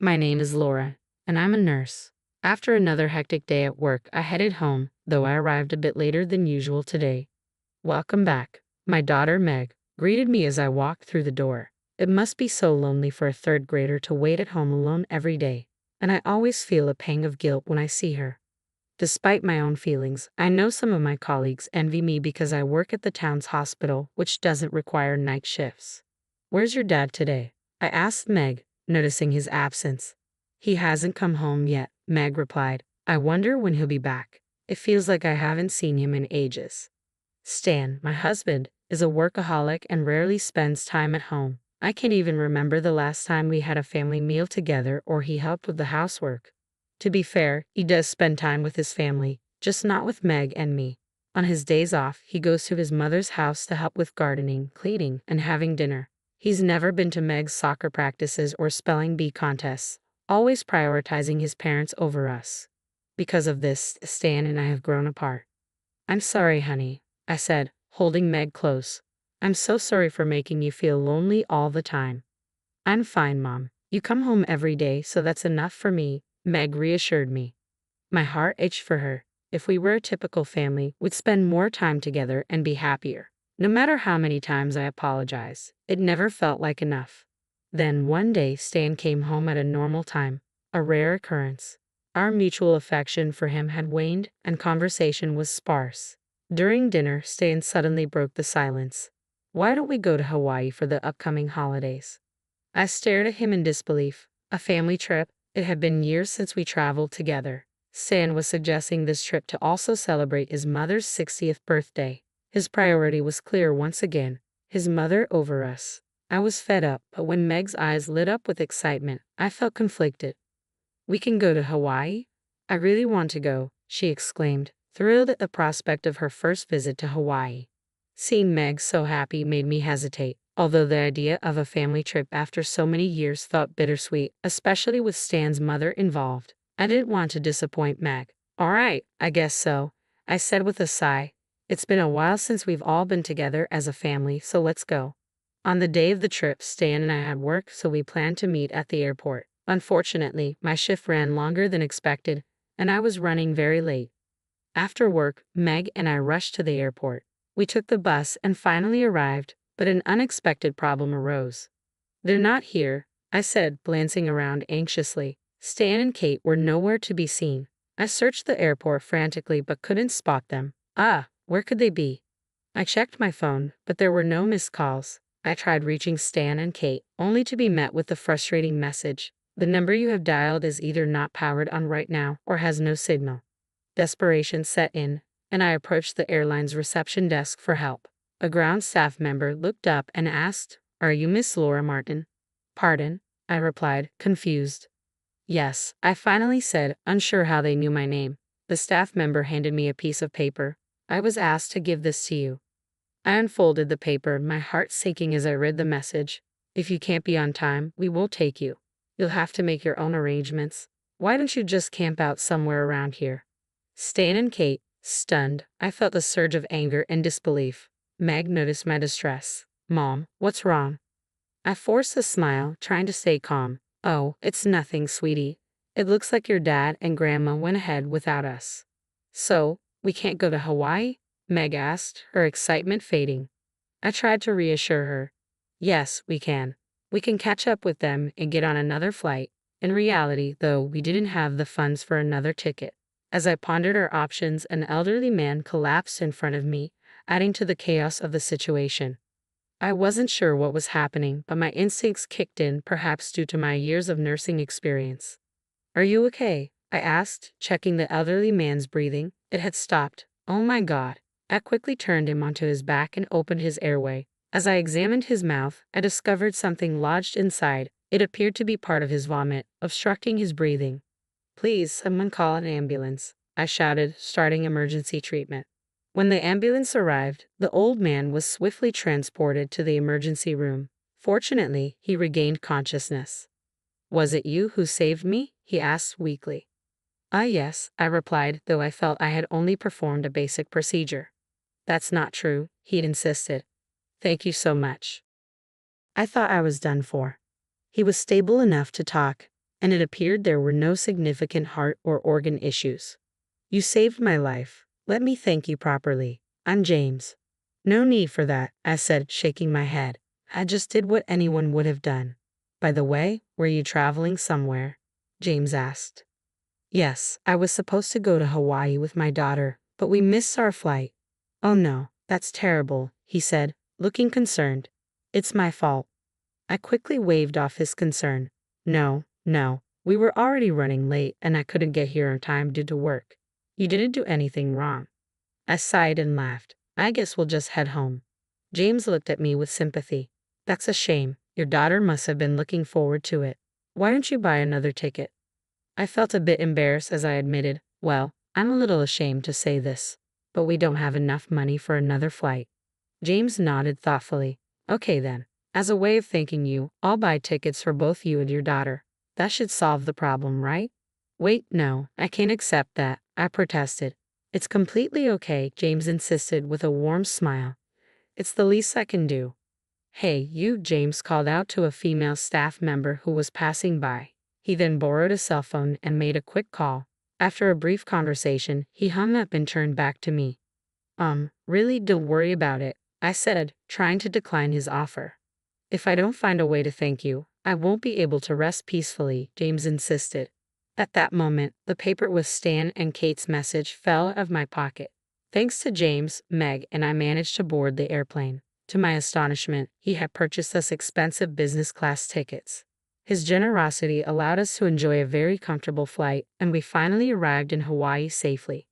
My name is Laura, and I'm a nurse. After another hectic day at work, I headed home, though I arrived a bit later than usual today. Welcome back. My daughter Meg greeted me as I walked through the door. It must be so lonely for a third grader to wait at home alone every day, and I always feel a pang of guilt when I see her. Despite my own feelings, I know some of my colleagues envy me because I work at the town's hospital, which doesn't require night shifts. Where's your dad today? I asked Meg, noticing his absence. He hasn't come home yet, Meg replied. I wonder when he'll be back. It feels like I haven't seen him in ages. Stan, my husband, is a workaholic and rarely spends time at home. I can't even remember the last time we had a family meal together or he helped with the housework. To be fair, he does spend time with his family, just not with Meg and me. On his days off, he goes to his mother's house to help with gardening, cleaning, and having dinner. He's never been to Meg's soccer practices or spelling bee contests, always prioritizing his parents over us. Because of this, Stan and I have grown apart. I'm sorry, honey, I said, holding Meg close. I'm so sorry for making you feel lonely all the time. I'm fine, Mom. You come home every day, so that's enough for me, Meg reassured me. My heart ached for her. If we were a typical family, we'd spend more time together and be happier. No matter how many times I apologized, it never felt like enough. Then one day, Stan came home at a normal time, a rare occurrence. Our mutual affection for him had waned, and conversation was sparse. During dinner, Stan suddenly broke the silence. Why don't we go to Hawaii for the upcoming holidays? I stared at him in disbelief. A family trip? It had been years since we traveled together. Stan was suggesting this trip to also celebrate his mother's 60th birthday. His priority was clear once again, his mother over us. I was fed up, but when Meg's eyes lit up with excitement, I felt conflicted. We can go to Hawaii? I really want to go, she exclaimed, thrilled at the prospect of her first visit to Hawaii. Seeing Meg so happy made me hesitate, although the idea of a family trip after so many years felt bittersweet, especially with Stan's mother involved. I didn't want to disappoint Meg. All right, I guess so, I said with a sigh. It's been a while since we've all been together as a family, so let's go. On the day of the trip, Stan and I had work, so we planned to meet at the airport. Unfortunately, my shift ran longer than expected, and I was running very late. After work, Meg and I rushed to the airport. We took the bus and finally arrived, but an unexpected problem arose. They're not here, I said, glancing around anxiously. Stan and Kate were nowhere to be seen. I searched the airport frantically but couldn't spot them. Where could they be? I checked my phone, but there were no missed calls. I tried reaching Stan and Kate, only to be met with the frustrating message. The number you have dialed is either not powered on right now or has no signal. Desperation set in, and I approached the airline's reception desk for help. A ground staff member looked up and asked, "Are you Miss Laura Martin?" "Pardon?" I replied, confused. "Yes," I finally said, unsure how they knew my name. The staff member handed me a piece of paper. "I was asked to give this to you." I unfolded the paper, my heart sinking as I read the message. "If you can't be on time, we will take you. You'll have to make your own arrangements. Why don't you just camp out somewhere around here?" Stan and Kate, stunned. I felt a surge of anger and disbelief. Meg noticed my distress. "Mom, what's wrong?" I forced a smile, trying to stay calm. "Oh, it's nothing, sweetie. It looks like your dad and Grandma went ahead without us." "So, we can't go to Hawaii?" Meg asked, her excitement fading. I tried to reassure her. "Yes, we can. We can catch up with them and get on another flight." In reality, though, we didn't have the funds for another ticket. As I pondered our options, an elderly man collapsed in front of me, adding to the chaos of the situation. I wasn't sure what was happening, but my instincts kicked in, perhaps due to my years of nursing experience. "Are you okay?" I asked, checking the elderly man's breathing. It had stopped. Oh my God. I quickly turned him onto his back and opened his airway. As I examined his mouth, I discovered something lodged inside. It appeared to be part of his vomit, obstructing his breathing. "Please, someone call an ambulance," I shouted, starting emergency treatment. When the ambulance arrived, the old man was swiftly transported to the emergency room. Fortunately, he regained consciousness. "Was it you who saved me?" he asked weakly. Yes," I replied, though I felt I had only performed a basic procedure. "That's not true," he'd insisted. "Thank you so much." I thought I was done for. He was stable enough to talk, and it appeared there were no significant heart or organ issues. You saved my life. Let me thank you properly. I'm James. No need for that, I said, shaking my head. I just did what anyone would have done. By the way, were you traveling somewhere? James asked. Yes, I was supposed to go to Hawaii with my daughter, but we missed our flight. Oh no, that's terrible, he said, looking concerned. It's my fault. I quickly waved off his concern. No, we were already running late and I couldn't get here on time due to work. You didn't do anything wrong. I sighed and laughed. I guess we'll just head home. James looked at me with sympathy. That's a shame. Your daughter must have been looking forward to it. Why don't you buy another ticket? I felt a bit embarrassed as I admitted, well, I'm a little ashamed to say this, but we don't have enough money for another flight. James nodded thoughtfully. Okay then. As a way of thanking you, I'll buy tickets for both you and your daughter. That should solve the problem, right? Wait, no, I can't accept that, I protested. It's completely okay, James insisted with a warm smile. It's the least I can do. Hey, you, James called out to a female staff member who was passing by. He then borrowed a cell phone and made a quick call. After a brief conversation, he hung up and turned back to me. Really, don't worry about it, I said, trying to decline his offer. If I don't find a way to thank you, I won't be able to rest peacefully, James insisted. At that moment, the paper with Stan and Kate's message fell out of my pocket. Thanks to James, Meg and I managed to board the airplane. To my astonishment, he had purchased us expensive business class tickets. His generosity allowed us to enjoy a very comfortable flight, and we finally arrived in Hawaii safely.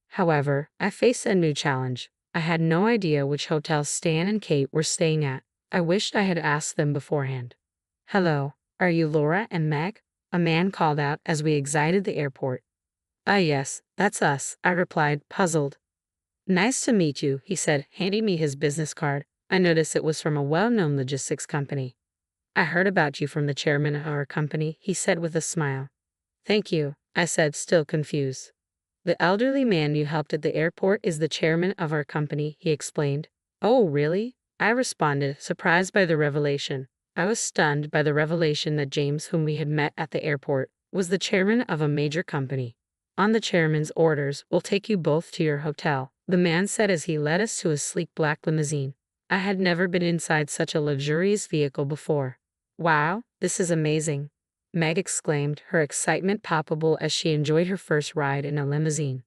However, I faced a new challenge. I had no idea which hotel Stan and Kate were staying at. I wished I had asked them beforehand. Hello, are you Laura and Meg? A man called out as we exited the airport. Yes, that's us, I replied, puzzled. Nice to meet you, he said, handing me his business card. I noticed it was from a well-known logistics company. I heard about you from the chairman of our company, he said with a smile. Thank you, I said, still confused. The elderly man you helped at the airport is the chairman of our company, he explained. Oh, really? I responded, surprised by the revelation. I was stunned by the revelation that James, whom we had met at the airport, was the chairman of a major company. On the chairman's orders, we'll take you both to your hotel, the man said as he led us to a sleek black limousine. I had never been inside such a luxurious vehicle before. Wow, this is amazing, Meg exclaimed, her excitement palpable as she enjoyed her first ride in a limousine.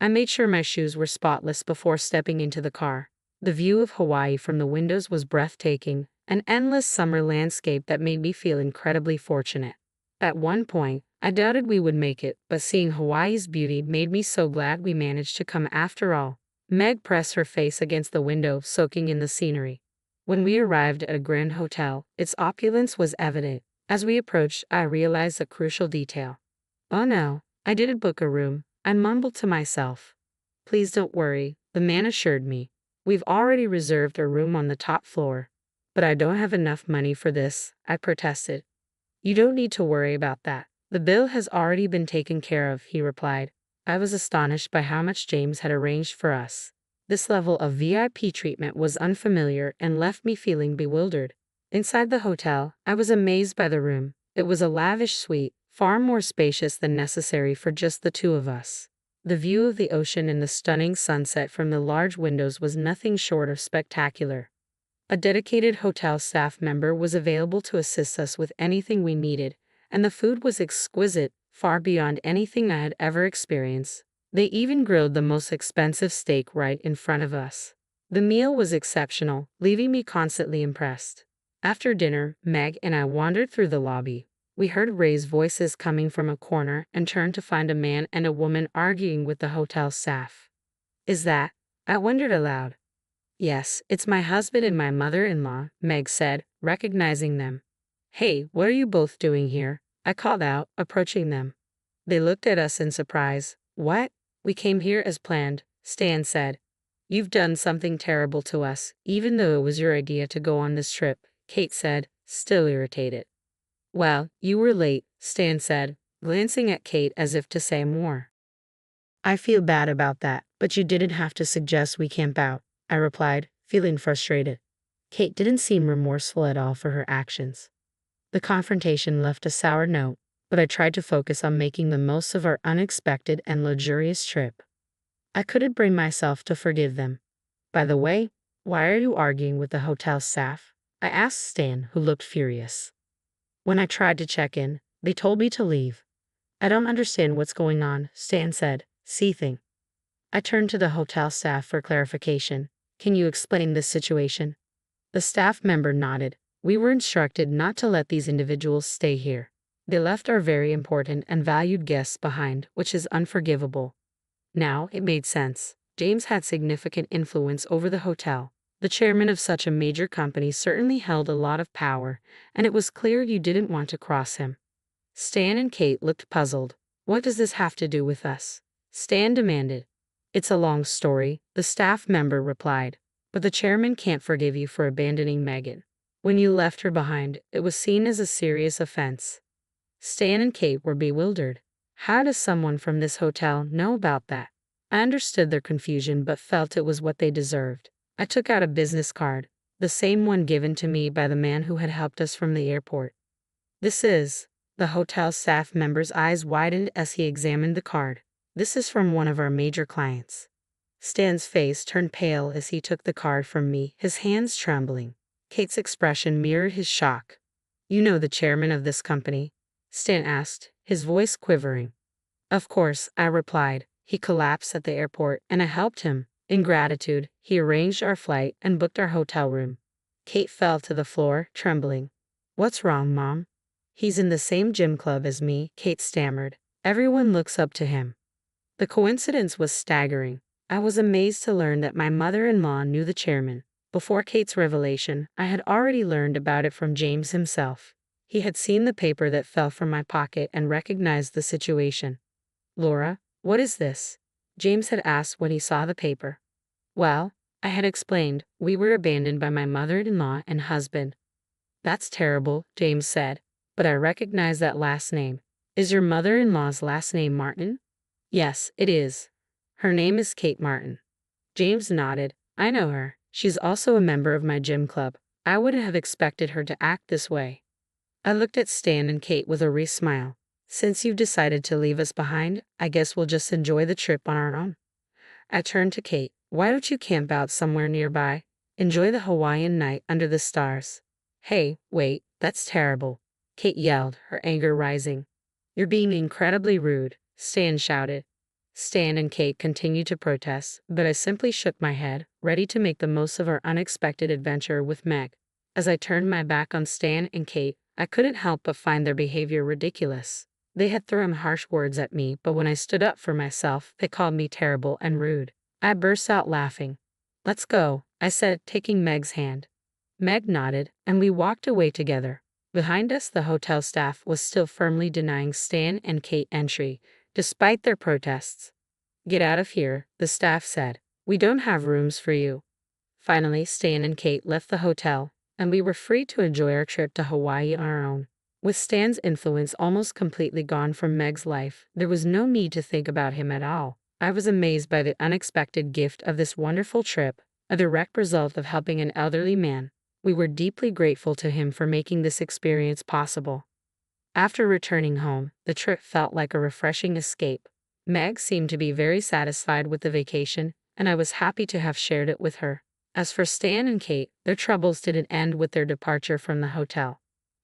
I made sure my shoes were spotless before stepping into the car. The view of Hawaii from the windows was breathtaking, an endless summer landscape that made me feel incredibly fortunate. At one point, I doubted we would make it, but seeing Hawaii's beauty made me so glad we managed to come after all. Meg pressed her face against the window, soaking in the scenery. When we arrived at a grand hotel, its opulence was evident. As we approached, I realized a crucial detail. Oh no, I didn't book a room, I mumbled to myself. Please don't worry, the man assured me. We've already reserved a room on the top floor. But I don't have enough money for this, I protested. You don't need to worry about that. The bill has already been taken care of, he replied. I was astonished by how much James had arranged for us. This level of VIP treatment was unfamiliar and left me feeling bewildered. Inside the hotel, I was amazed by the room. It was a lavish suite, far more spacious than necessary for just the two of us. The view of the ocean and the stunning sunset from the large windows was nothing short of spectacular. A dedicated hotel staff member was available to assist us with anything we needed, and the food was exquisite, far beyond anything I had ever experienced. They even grilled the most expensive steak right in front of us. The meal was exceptional, leaving me constantly impressed. After dinner, Meg and I wandered through the lobby. We heard raised voices coming from a corner and turned to find a man and a woman arguing with the hotel staff. Is that? I wondered aloud. Yes, it's my husband and my mother-in-law, Meg said, recognizing them. Hey, what are you both doing here? I called out, approaching them. They looked at us in surprise. What? We came here as planned, Stan said. You've done something terrible to us, even though it was your idea to go on this trip, Kate said, still irritated. Well, you were late, Stan said, glancing at Kate as if to say more. I feel bad about that, but you didn't have to suggest we camp out, I replied, feeling frustrated. Kate didn't seem remorseful at all for her actions. The confrontation left a sour note. but I tried to focus on making the most of our unexpected and luxurious trip. I couldn't bring myself to forgive them. By the way, why are you arguing with the hotel staff? I asked Stan, who looked furious. When I tried to check in, they told me to leave. I don't understand what's going on, Stan said, seething. I turned to the hotel staff for clarification. Can you explain this situation? The staff member nodded. We were instructed not to let these individuals stay here. They left our very important and valued guests behind, which is unforgivable. Now, it made sense. James had significant influence over the hotel. The chairman of such a major company certainly held a lot of power, and it was clear you didn't want to cross him. Stan and Kate looked puzzled. What does this have to do with us? Stan demanded. It's a long story, the staff member replied, but the chairman can't forgive you for abandoning Megan. When you left her behind, it was seen as a serious offense. Stan and Kate were bewildered. How does someone from this hotel know about that? I understood their confusion but felt it was what they deserved. I took out a business card, the same one given to me by the man who had helped us from the airport. This is. The hotel staff member's eyes widened as he examined the card. This is from one of our major clients. Stan's face turned pale as he took the card from me, his hands trembling. Kate's expression mirrored his shock. You know the chairman of this company? Stan asked, his voice quivering. Of course, I replied. He collapsed at the airport, and I helped him. In gratitude, he arranged our flight and booked our hotel room. Kate fell to the floor, trembling. What's wrong, Mom? He's in the same gym club as me, Kate stammered. Everyone looks up to him. The coincidence was staggering. I was amazed to learn that my mother-in-law knew the chairman. Before Kate's revelation, I had already learned about it from James himself. He had seen the paper that fell from my pocket and recognized the situation. Laura, what is this? James had asked when he saw the paper. Well, I had explained, we were abandoned by my mother-in-law and husband. That's terrible, James said, but I recognize that last name. Is your mother-in-law's last name Martin? Yes, it is. Her name is Kate Martin. James nodded. I know her. She's also a member of my gym club. I wouldn't have expected her to act this way. I looked at Stan and Kate with a wry smile. Since you've decided to leave us behind, I guess we'll just enjoy the trip on our own. I turned to Kate. Why don't you camp out somewhere nearby? Enjoy the Hawaiian night under the stars. Hey, wait, that's terrible, Kate yelled, her anger rising. You're being incredibly rude, Stan shouted. Stan and Kate continued to protest, but I simply shook my head, ready to make the most of our unexpected adventure with Meg. As I turned my back on Stan and Kate, I couldn't help but find their behavior ridiculous. They had thrown harsh words at me, but when I stood up for myself, they called me terrible and rude. I burst out laughing. Let's go, I said, taking Meg's hand. Meg nodded, and we walked away together. Behind us, the hotel staff was still firmly denying Stan and Kate entry, despite their protests. Get out of here, the staff said. We don't have rooms for you. Finally, Stan and Kate left the hotel, and we were free to enjoy our trip to Hawaii on our own. With Stan's influence almost completely gone from Meg's life, there was no need to think about him at all. I was amazed by the unexpected gift of this wonderful trip, a direct result of helping an elderly man. We were deeply grateful to him for making this experience possible. After returning home, the trip felt like a refreshing escape. Meg seemed to be very satisfied with the vacation, and I was happy to have shared it with her. As for Stan and Kate, their troubles didn't end with their departure from the hotel.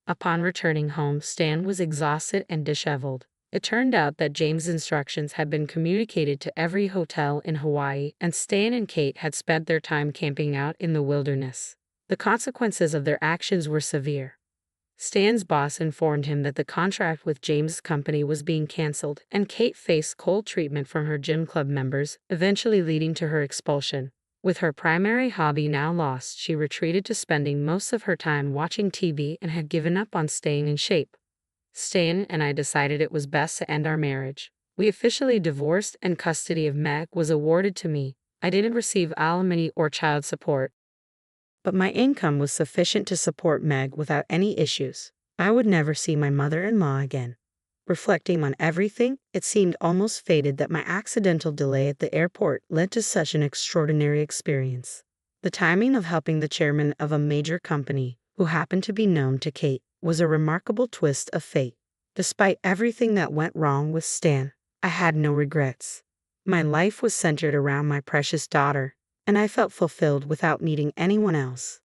Upon returning home, Stan was exhausted and disheveled. It turned out that James' instructions had been communicated to every hotel in Hawaii, and Stan and Kate had spent their time camping out in the wilderness. The consequences of their actions were severe. Stan's boss informed him that the contract with James' company was being canceled, and Kate faced cold treatment from her gym club members, eventually leading to her expulsion. With her primary hobby now lost, she retreated to spending most of her time watching TV and had given up on staying in shape. Stan and I decided it was best to end our marriage. We officially divorced, and custody of Meg was awarded to me. I didn't receive alimony or child support, but my income was sufficient to support Meg without any issues. I would never see my mother-in-law again. Reflecting on everything, it seemed almost fated that my accidental delay at the airport led to such an extraordinary experience. The timing of helping the chairman of a major company, who happened to be known to Kate, was a remarkable twist of fate. Despite everything that went wrong with Stan, I had no regrets. My life was centered around my precious daughter, and I felt fulfilled without needing anyone else.